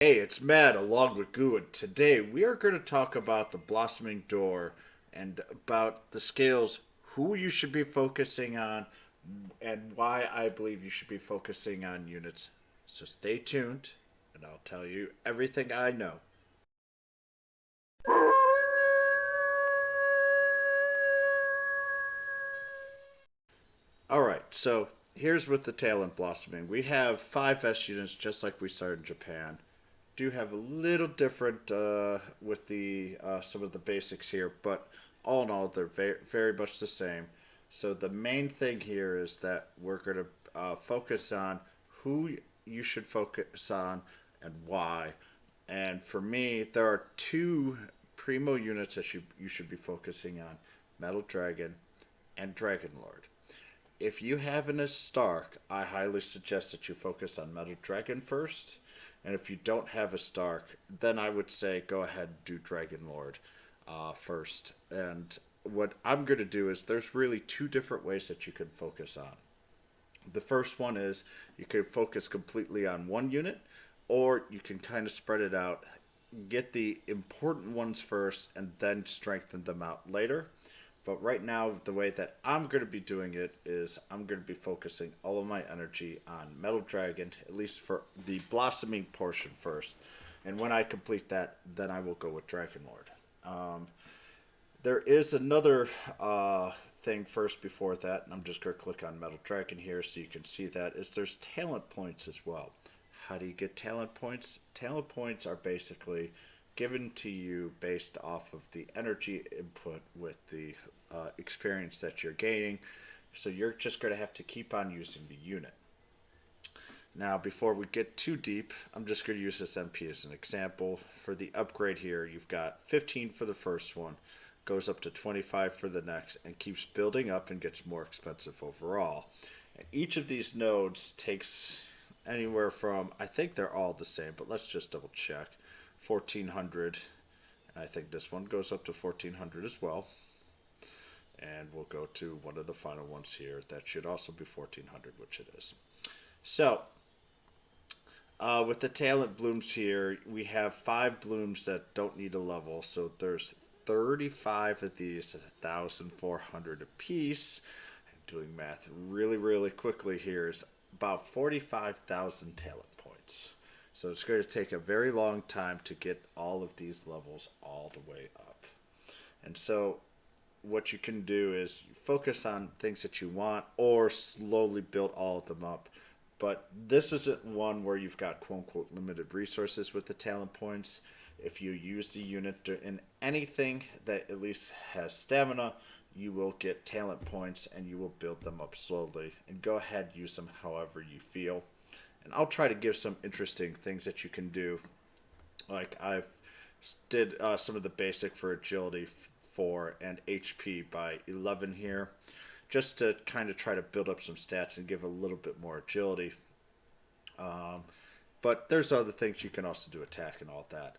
Hey, it's Matt along with Goo, and today we are going to talk about the Blossoming Door and about the scales, who you should be focusing on, and why I believe you should be focusing on units. So stay tuned, and I'll tell you everything I know. Alright, so here's with the Talent Blossoming. We have 5S units just like we saw in Japan. Do have a little different with the some of the basics here, but all in all, they're very much the same. So the main thing here is that we're going to focus on who you should focus on and why. And for me, there are two primo units that you should be focusing on: Metal Dragon and Dragon Lord. If you have an Stark, I highly suggest that you focus on Metal Dragon first. And if you don't have a Stark, then I would say go ahead and do Dragon Lord first. And what I'm going to do is there's really two different ways that you can focus on. The first one is you can focus completely on one unit, or you can kind of spread it out, get the important ones first, and then strengthen them out later. But right now, the way that I'm going to be doing it is I'm going to be focusing all of my energy on Metal Dragon, at least for the blossoming portion first. And when I complete that, then I will go with Dragon Lord. There is another thing first before that, and I'm just going to click on Metal Dragon here so you can see that, is there's talent points as well. How do you get talent points? Talent points are basically given to you based off of the energy input with the experience that you're gaining. So you're just going to have to keep on using the unit. Now, before we get too deep, I'm just going to use this MP as an example. For the upgrade here, you've got 15 for the first one, goes up to 25 for the next, and keeps building up and gets more expensive overall. And each of these nodes takes anywhere from, I think they're all the same, but let's just double check. 1400, and I think this one goes up to 1400 as well. And we'll go to one of the final ones here. That should also be 1400, which it is. So, with the talent blooms here, we have 5 blooms that don't need a level. So there's 35 of these at 1,400 apiece. I'm doing math really quickly here. Is about 45,000 talent points. So it's going to take a very long time to get all of these levels all the way up. And so what you can do is focus on things that you want or slowly build all of them up. But this isn't one where you've got quote unquote limited resources with the talent points. If you use the unit in anything that at least has stamina, you will get talent points and you will build them up slowly. And go ahead, use them however you feel. And I'll try to give some interesting things that you can do. Like I've did some of the basic for agility 4 and HP by 11 here, just to kind of try to build up some stats and give a little bit more agility. Um, but there's other things you can also do, attack and all that.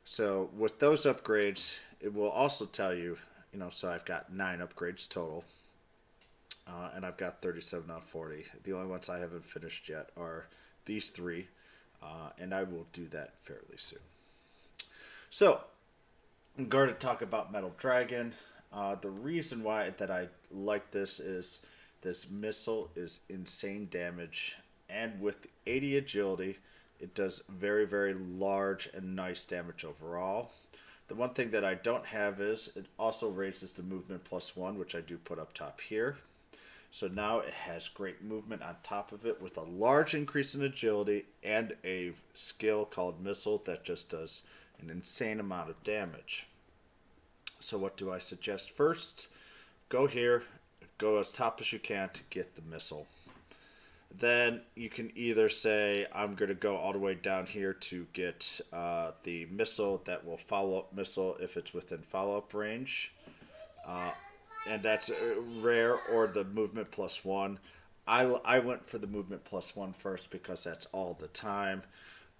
So with those upgrades, it will also tell you, so I've got 9 upgrades total. And I've got 37 out of 40. The only ones I haven't finished yet are these 3, and I will do that fairly soon. So, I'm going to talk about Metal Dragon. The reason why that I like this is this missile is insane damage, and with 80 agility, it does very large and nice damage overall. The one thing that I don't have is it also raises the movement +1, which I do put up top here. So now it has great movement on top of it with a large increase in agility and a skill called Missile that just does an insane amount of damage. So what do I suggest first? Go here, go as top as you can to get the Missile. Then you can either say, I'm going to go all the way down here to get the Missile that will follow up Missile if it's within follow-up range. And that's rare, or the movement +1. I went for the movement +1 first because that's all the time.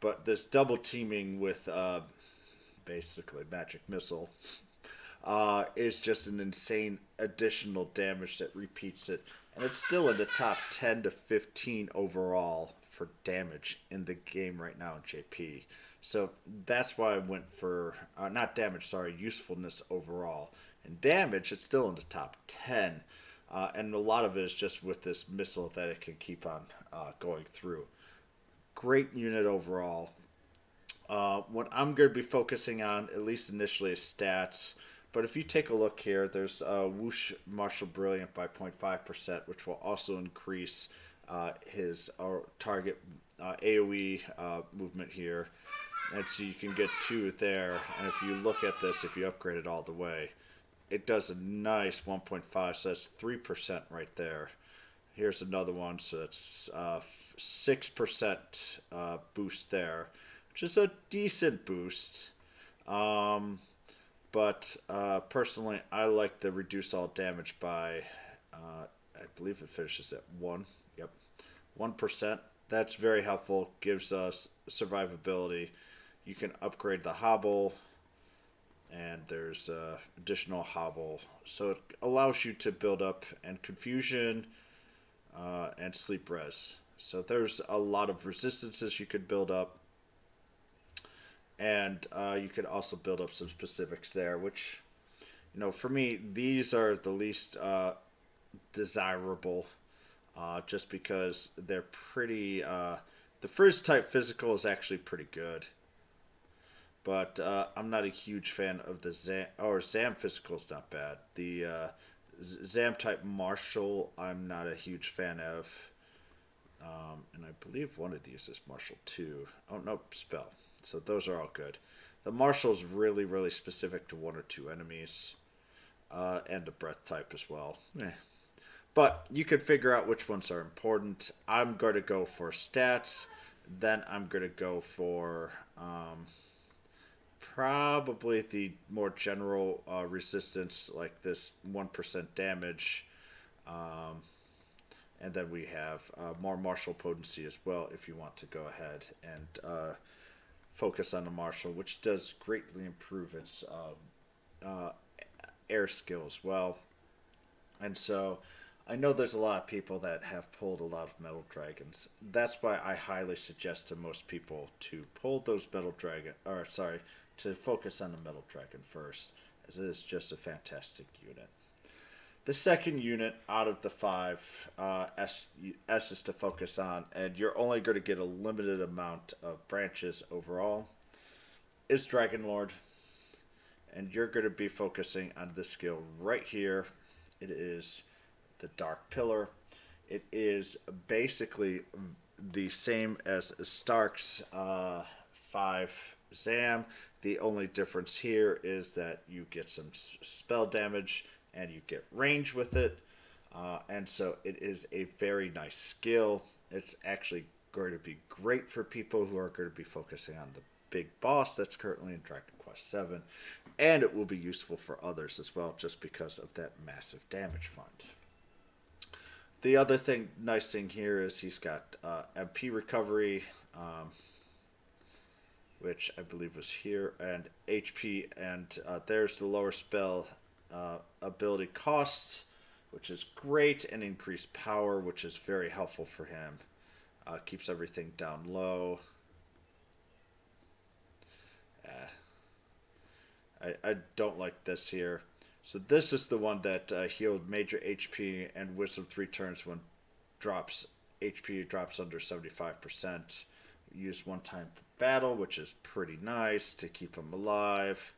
But this double teaming with basically Magic Missile is just an insane additional damage that repeats it. And it's still in the top 10 to 15 overall for damage in the game right now in JP. So that's why I went for not damage, sorry, usefulness overall. And damage, it's still in the top 10. And a lot of it is just with this missile that it can keep on going through. Great unit overall. What I'm going to be focusing on, at least initially, is stats. But if you take a look here, there's Whoosh Martial Brilliant by 0.5%, which will also increase his target AoE movement here. And so you can get 2 there. And if you look at this, if you upgrade it all the way, it does a nice 1.5, so that's 3% right there. Here's another one, so that's 6% boost there, which is a decent boost. But personally, I like the reduce all damage by, I believe it finishes at 1. Yep, 1%. That's very helpful, gives us survivability. You can upgrade the hobble, and there's additional hobble. So it allows you to build up and confusion and sleep res. So there's a lot of resistances you could build up. And you could also build up some specifics there, which, for me, these are the least desirable just because they're pretty. The first type physical is actually pretty good. But I'm not a huge fan of the Zam physical is not bad. The Zam type Martial, I'm not a huge fan of. And I believe one of these is Martial 2. Oh, no, Spell. So those are all good. The Martial is really, really specific to 1 or 2 enemies. And the Breath type as well. But you can figure out which ones are important. I'm going to go for stats. Then I'm going to go for probably the more general resistance, like this 1% damage. And then we have more martial potency as well if you want to go ahead and focus on the martial, which does greatly improve its air skill as well. And so I know there's a lot of people that have pulled a lot of metal dragons. That's why I highly suggest to most people to pull those to focus on the metal dragon first, as it is just a fantastic unit. The second unit out of the 5 S's to focus on, and you're only going to get a limited amount of branches overall, is Dragon Lord. And you're going to be focusing on this skill right here. It is the Dark Pillar. It is basically the same as Stark's 5 Zam. The only difference here is that you get some spell damage and you get range with it. And so it is a very nice skill. It's actually going to be great for people who are going to be focusing on the big boss that's currently in Dragon Quest VII. And it will be useful for others as well, just because of that massive damage fund. The other nice thing here is he's got MP recovery, which I believe was here, and HP, and there's the lower spell ability costs, which is great, and increased power, which is very helpful for him. Keeps everything down low. I don't like this here. So this is the one that healed major HP and Wisdom 3 turns when HP drops under 75%. Use one time per battle, which is pretty nice to keep him alive.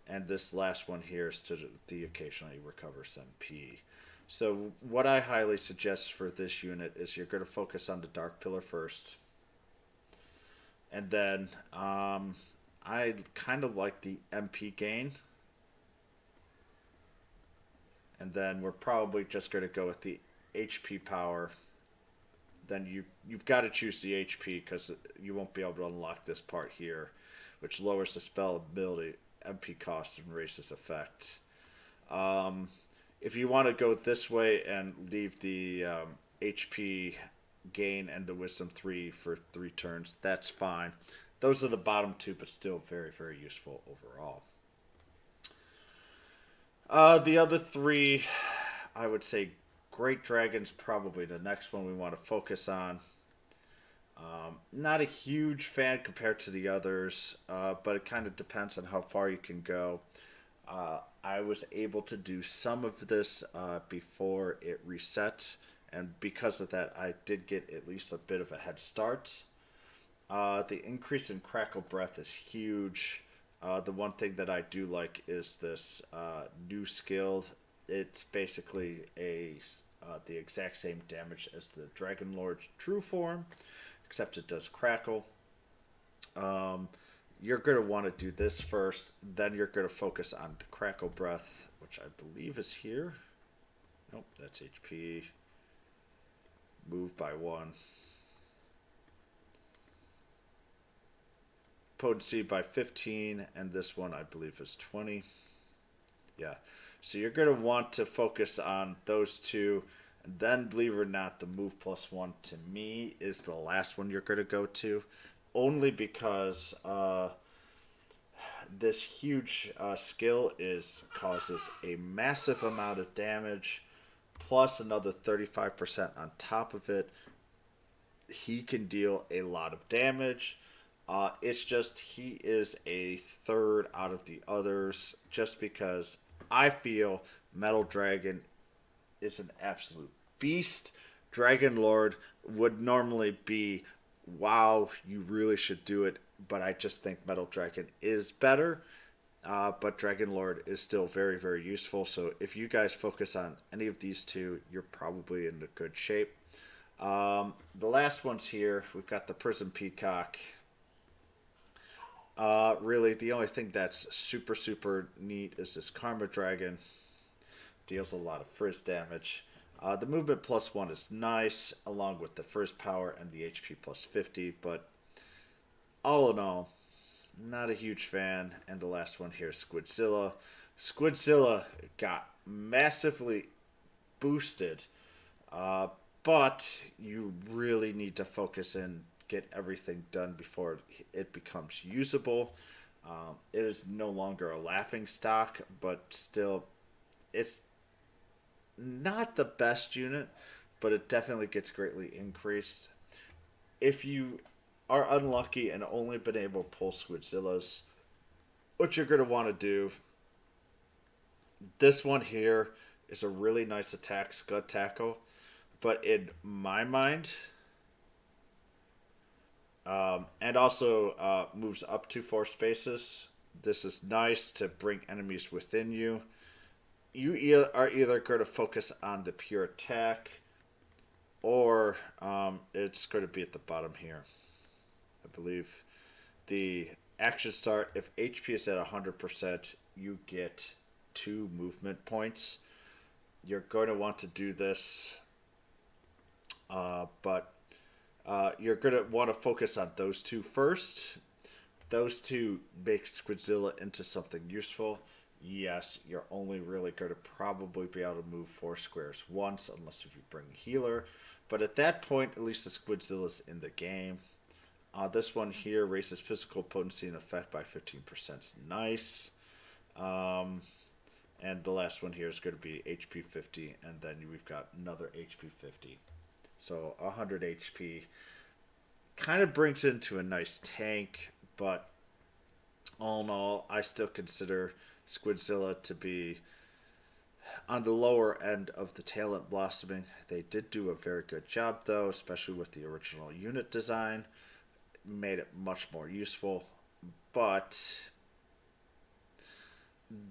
And this last one here is to the occasionally recovers MP. So what I highly suggest for this unit is you're going to focus on the Dark Pillar first. And then I kind of like the MP gain. And then we're probably just going to go with the HP power. Then you've got to choose the HP because you won't be able to unlock this part here, which lowers the spell ability, MP cost, and raises effect. If you want to go this way and leave the HP gain and the Wisdom 3 for 3 turns, that's fine. Those are the bottom 2, but still very, very useful overall. The other 3, I would say Great Dragon's probably the next one we want to focus on. Not a huge fan compared to the others, but it kind of depends on how far you can go. I was able to do some of this before it resets, and because of that, I did get at least a bit of a head start. The increase in crackle breath is huge. The one thing that I do like is this new skill. It's basically a the exact same damage as the Dragon Lord's true form, except it does crackle. Um, you're going to want to do this first, then you're going to focus on the crackle breath, which I believe is here. Nope, that's HP. Move by one. Potency by 15, and this one I believe is 20. Yeah. So you're going to want to focus on those two. And then, believe it or not, the move plus one to me is the last one you're going to go to. Only because this huge skill causes a massive amount of damage, plus another 35% on top of it. He can deal a lot of damage. It's just he is a third out of the others, just because I feel Metal Dragon is an absolute beast. Dragon Lord would normally be, wow, you really should do it, but I just think Metal Dragon is better. But Dragon Lord is still very, very useful. So if you guys focus on any of these two, you're probably in a good shape. The last ones here, we've got the Prison Peacock. Really, the only thing that's super, super neat is this Karma Dragon. Deals a lot of frizz damage. The movement plus one is nice, along with the frizz power and the HP plus 50, but all in all, not a huge fan. And the last one here, Squidzilla. Squidzilla got massively boosted, but you really need to focus and get everything done before it becomes usable. It is no longer a laughing stock, but still, it's not the best unit, but it definitely gets greatly increased. If you are unlucky and only been able to pull Squidzillas, what you're going to want to do, this one here is a really nice attack, Scud Tackle, but in my mind, and also moves up to 4 spaces. This is nice to bring enemies within you. You are either going to focus on the pure attack, or it's going to be at the bottom here. I believe the action start, if HP is at 100%, you get 2 movement points. You're going to want to do this, but you're going to want to focus on those two first. Those two make Squidzilla into something useful. Yes, you're only really going to probably be able to move 4 squares once, unless if you bring a healer. But at that point, at least the Squidzilla's in the game. This one here raises physical potency and effect by 15%. It's nice. And the last one here is going to be HP 50, and then we've got another HP 50. So 100 HP. Kind of brings into a nice tank, but all in all, I still consider Squidzilla to be on the lower end of the talent blossoming. They did do a very good job, though, especially with the original unit design. Made it much more useful, but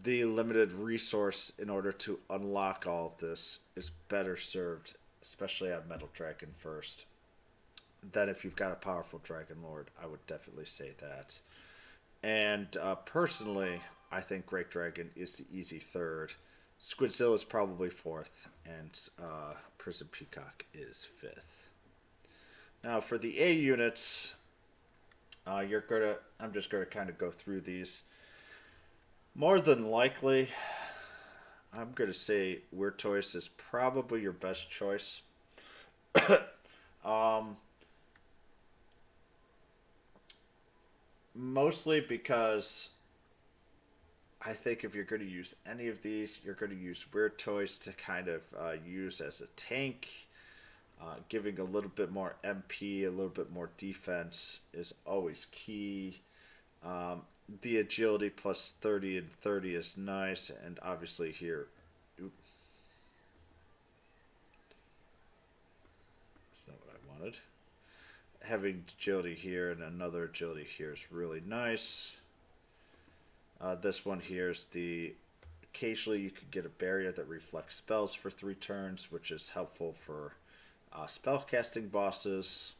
the limited resource in order to unlock all of this is better served, especially on Metal Dragon first, than if you've got a powerful Dragon Lord. I would definitely say that. And personally, I think Great Dragon is the easy third. Squidzilla is probably fourth, and Prison Peacock is fifth. Now for the A units, I'm just gonna kind of go through these. More than likely, I'm gonna say Weird Toys is probably your best choice. Mostly because I think if you're going to use any of these, you're going to use Weird Toys to kind of use as a tank. Giving a little bit more MP, a little bit more defense is always key. Um, the agility plus 30 and 30 is nice, and obviously here, oop, that's not what I wanted. Having agility here and another agility here is really nice. This one here is the occasionally you could get a barrier that reflects spells for 3 turns, which is helpful for spellcasting bosses.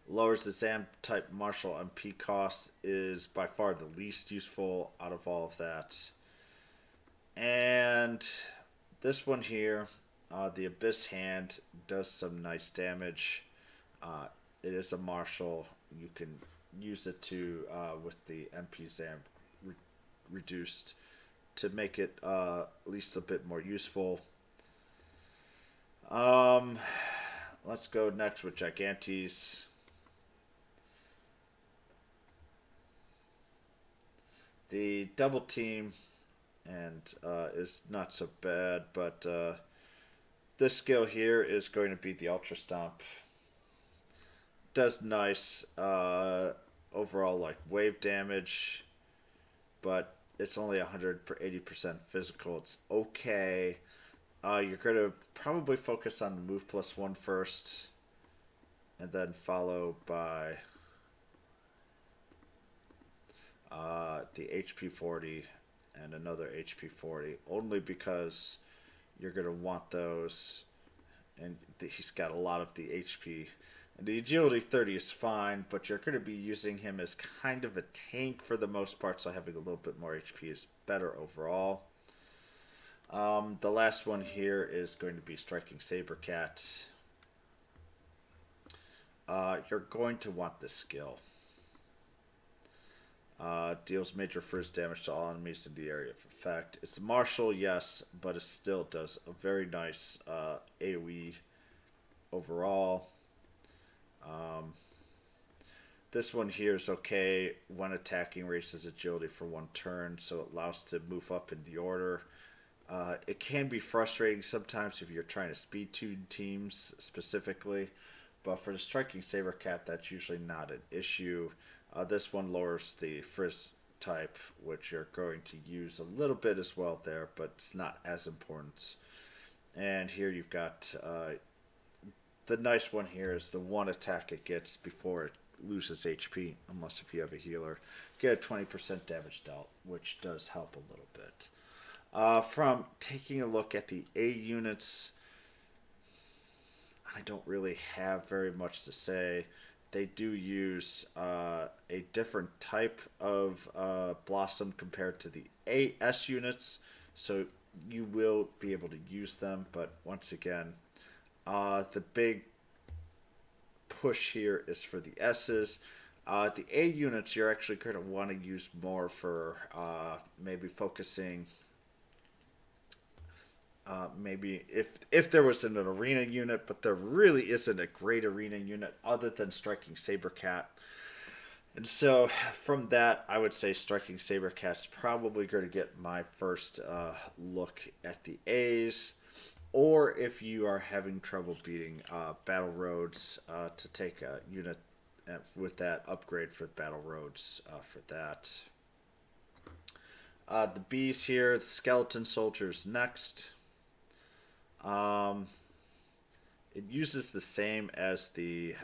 Lowers the Zam type martial MP cost is by far the least useful out of all of that. And this one here, the Abyss Hand, does some nice damage. It is a martial. You can use it to with the MP Zam reduced to make it at least a bit more useful. Let's go next with Gigantes. The double team and is not so bad, but this skill here is going to be the Ultra Stomp. Does nice overall like wave damage, but it's only 180% physical. It's okay. You're going to probably focus on the move +1 first, and then followed by the HP 40 and another HP 40, only because you're going to want those, and he's got a lot of the HP. And the agility 30 is fine, but you're going to be using him as kind of a tank for the most part, so having a little bit more HP is better overall. The last one here is going to be Striking Sabercat. You're going to want this skill. Deals major first damage to all enemies in the area of effect. It's martial, yes, but it still does a very nice AoE overall. This one here is okay when attacking, raises agility for 1 turn, so it allows to move up in the order. It can be frustrating sometimes if you're trying to speed tune teams specifically, but for the Striking Sabercat, that's usually not an issue. This one lowers the Frizz type, which you're going to use a little bit as well there, but it's not as important. And here you've got the nice one here is the one attack it gets before it loses HP, unless if you have a healer. Get a 20% damage dealt, which does help a little bit. From taking a look at the A units, I don't really have very much to say. They do use a different type of Blossom compared to the AS units, so you will be able to use them, but once again, the big push here is for the S's. The A units you're actually going to want to use more for maybe focusing. Maybe if there was an arena unit, but there really isn't a great arena unit other than Striking Sabercat. And so from that, I would say Striking Sabercat's probably going to get my first look at the A's. Or if you are having trouble beating Battle Roads, to take a unit with that upgrade for Battle Roads for that. The B's here, the Skeleton Soldiers next. It uses the same as the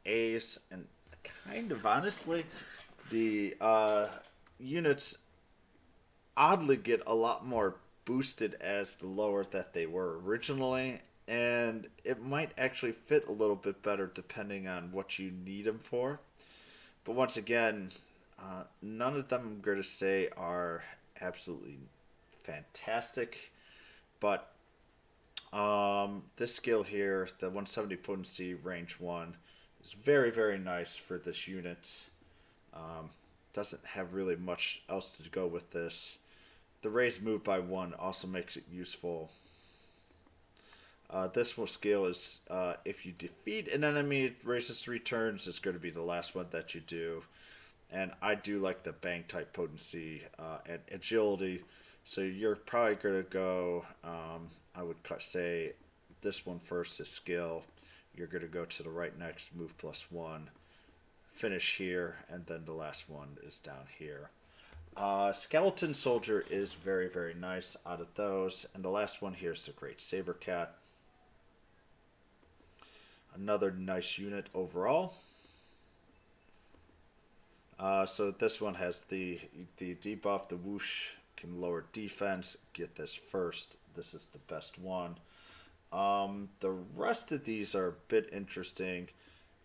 A's, and kind of honestly, the units oddly get a lot more boosted as the lower that they were originally, and it might actually fit a little bit better depending on what you need them for. But once again, none of them I'm going to say are absolutely fantastic, but this skill here, the 170 potency range 1, is very, very nice for this unit. Doesn't have really much else to go with this. The raise move by 1 also makes it useful. This one skill is if you defeat an enemy, it raises 3 turns. It's going to be the last one that you do. And I do like the bang type potency and agility. So you're probably going to go, I would say, this one first is skill. You're going to go to the right next, move +1, finish here, and then the last one is down here. Skeleton Soldier is very, very nice out of those. And the last one here is the Great Saber Cat. Another nice unit overall. So this one has the debuff, the whoosh, can lower defense. Get this first. This is the best one. The rest of these are a bit interesting.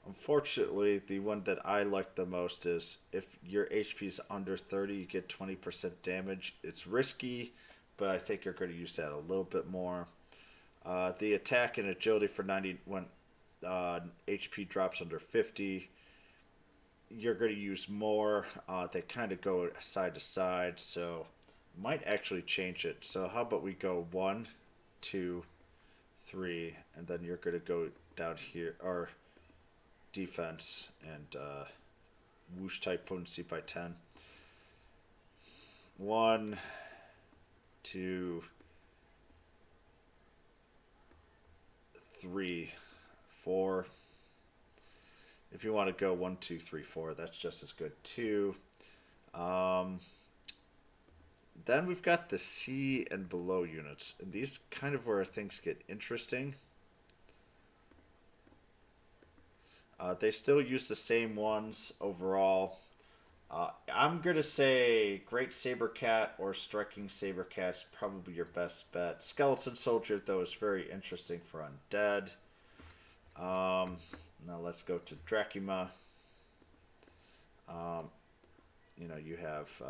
Unfortunately, the one that I like the most is if your HP is under 30, you get 20% damage. It's risky, but I think you're going to use that a little bit more. The attack and agility for 90 when HP drops under 50, you're going to use more. They kind of go side to side, so might actually change it. So how about we go 1, 2, 3, and then you're going to go down here, or defense and whoosh type potency by 10. 1, 2, 3, 4. If you want to go 1, 2, 3, 4, that's just as good too. Then we've got the C and below units, and these kind of where things get interesting. They still use the same ones overall. I'm going to say Great Saber Cat or Striking Saber Cat's probably your best bet. Skeleton Soldier, though, is very interesting for undead. Now let's go to Dracula. You have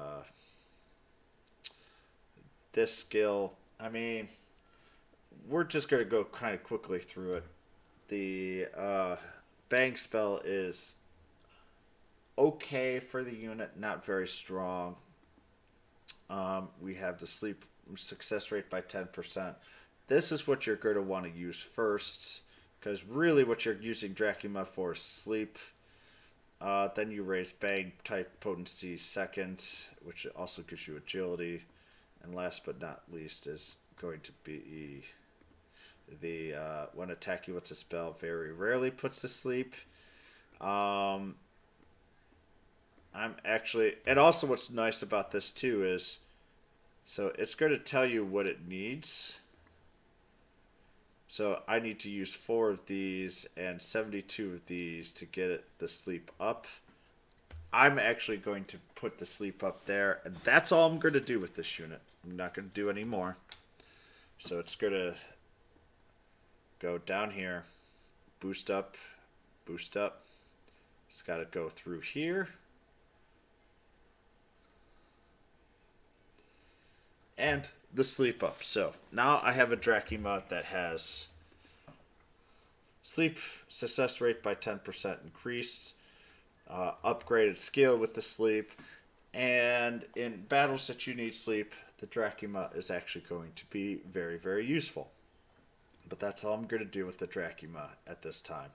this skill. I mean, we're just going to go kind of quickly through it. The Bang spell is okay for the unit, not very strong. We have the sleep success rate by 10%. This is what you're going to want to use first, because really what you're using Dracula for is sleep. Then you raise Bang type potency second, which also gives you agility. And last but not least is going to be the when attack you with a spell very rarely puts to sleep. I'm actually, and also what's nice about this too is, so it's going to tell you what it needs. So I need to use 4 of these and 72 of these to get it the sleep up. I'm actually going to put the sleep up there, and that's all I'm going to do with this unit. I'm not going to do any more. So it's going to go down here, boost up, boost up. It's got to go through here. And the sleep up. So now I have a Dracula that has sleep success rate by 10% increased, upgraded skill with the sleep, and in battles that you need sleep, the Dracula is actually going to be very, very useful. But that's all I'm going to do with the Dracula at this time.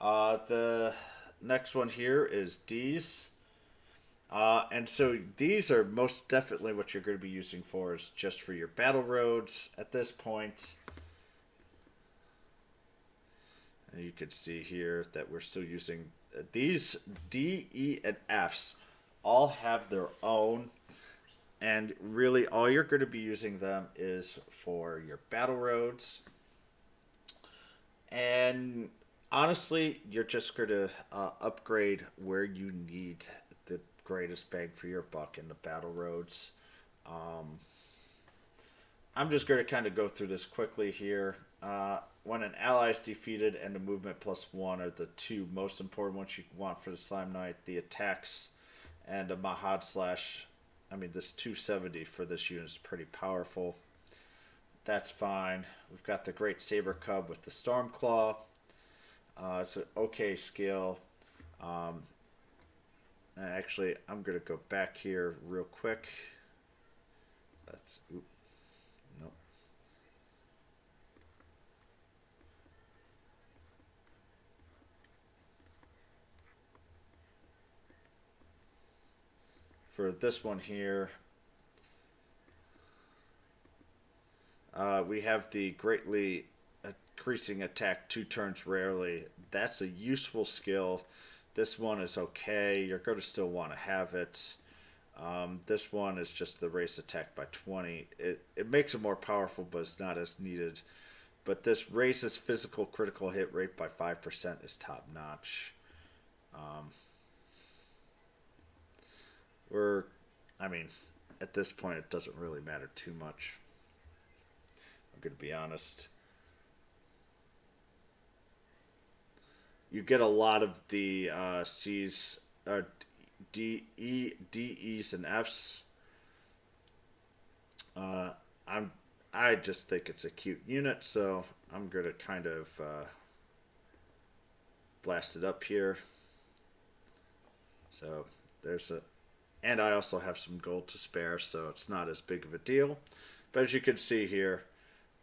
The next one here is D's. And so these are most definitely what you're going to be using for is just for your battle roads at this point. And you can see here that we're still using these D, E, and F's all have their own. And really all you're going to be using them is for your battle roads. And honestly, you're just going to upgrade where you need the greatest bang for your buck in the battle roads. I'm just going to kind of go through this quickly here. When an ally is defeated and the movement +1 are the two most important ones you want for the Slime Knight, the attacks and a Mahad Slash. I mean, this 270 for this unit is pretty powerful. That's fine. We've got the Great Saber Cub with the Storm Claw. It's an okay skill. And actually, I'm going to go back here real quick. That's, oop, nope. For this one here, we have the increasing attack 2 turns rarely. That's a useful skill. This one is okay. You're going to still want to have it. This one is just the raise attack by 20. It makes it more powerful, but it's not as needed. But this raises physical critical hit rate by 5% is top notch. We're, I mean, at this point, it doesn't really matter too much. I'm going to be honest. You get a lot of the C's, D, E's, and F's. I just think it's a cute unit, so I'm going to kind of blast it up here. So there's a, and I also have some gold to spare, so it's not as big of a deal. But as you can see here,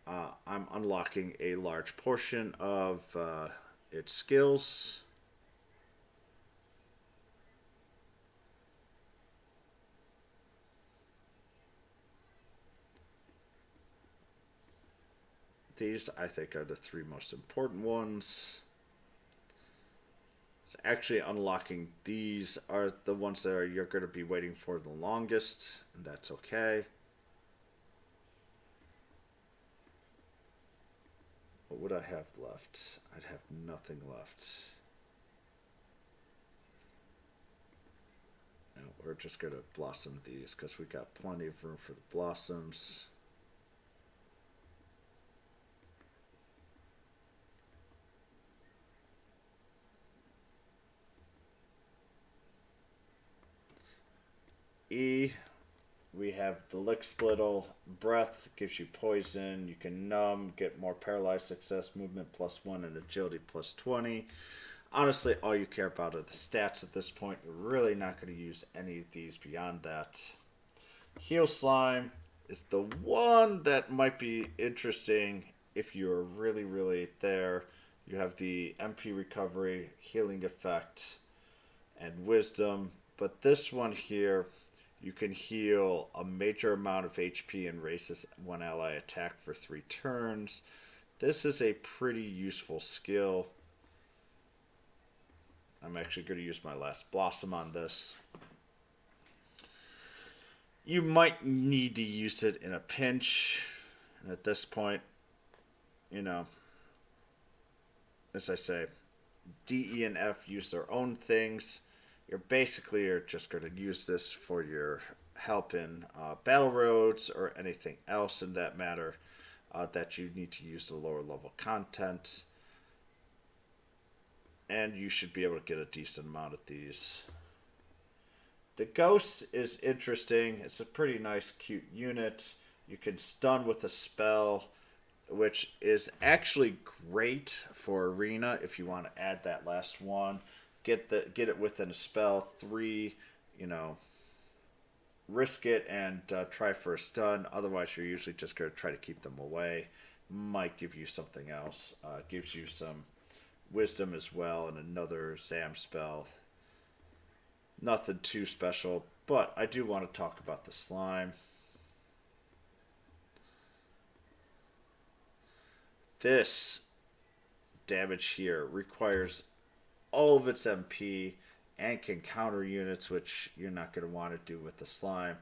I'm unlocking a large portion of its skills. These, I think, are the 3 most important ones. It's actually unlocking these are the ones that you're going to be waiting for the longest, and that's okay. What would I have left? I'd have nothing left. No, we're just going to blossom these because we got plenty of room for the blossoms. E, we have the Lick Splittle. Breath gives you poison. You can numb, get more paralyzed success, movement +1, and agility +20. Honestly, all you care about are the stats at this point. You're really not going to use any of these beyond that. Heal Slime is the one that might be interesting if you're really, really there. You have the MP recovery, healing effect, and wisdom. But this one here, you can heal a major amount of HP and raises one ally attack for 3 turns. This is a pretty useful skill. I'm actually going to use my last blossom on this. You might need to use it in a pinch. And at this point, you know, as I say, D, E, and F use their own things. You're basically just going to use this for your help in battle roads or anything else in that matter that you need to use the lower level content. And you should be able to get a decent amount of these. The Ghost is interesting. It's a pretty nice, cute unit. You can stun with a spell, which is actually great for Arena if you want to add that last one. Get it within a spell 3, risk it and try for a stun. Otherwise, you're usually just going to try to keep them away. Might give you something else. Gives you some wisdom as well and another Zam spell. Nothing too special, but I do want to talk about the slime. This damage here requires all of its MP and can counter units, which you're not going to want to do with the slime.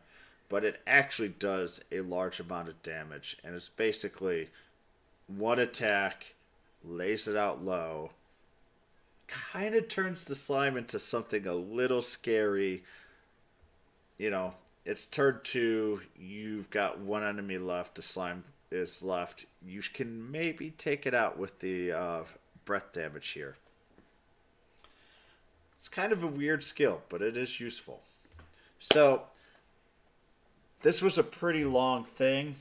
But it actually does a large amount of damage, and it's basically one attack, lays it out low, kind of turns the slime into something a little scary. It's turn 2, you've got one enemy left, the slime is left. You can maybe take it out with the breath damage here. It's kind of a weird skill, but it is useful. So, this was a pretty long thing.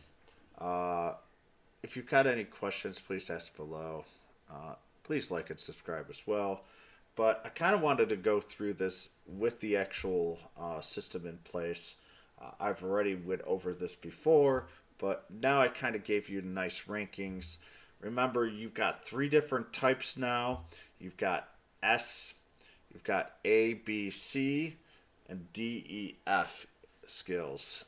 If you've got any questions, please ask below. Please like and subscribe as well. But I kind of wanted to go through this with the actual system in place. I've already went over this before, but now I kind of gave you nice rankings. Remember, you've got 3 different types now. You've got S, you've got A, B, C, and D, E, F skills.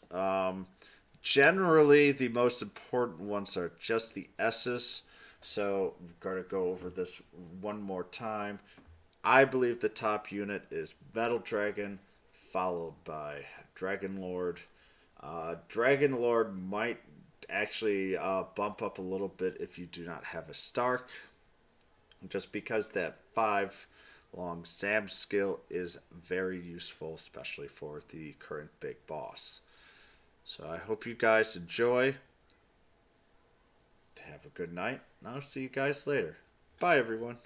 Generally, the most important ones are just the S's. So we're going to go over this one more time. I believe the top unit is Metal Dragon, followed by Dragon Lord. Dragon Lord might actually bump up a little bit if you do not have a Stark, just because that 5 long Zab skill is very useful, especially for the current big boss. So I hope you guys enjoy. Have a good night, and I'll see you guys later. Bye, everyone.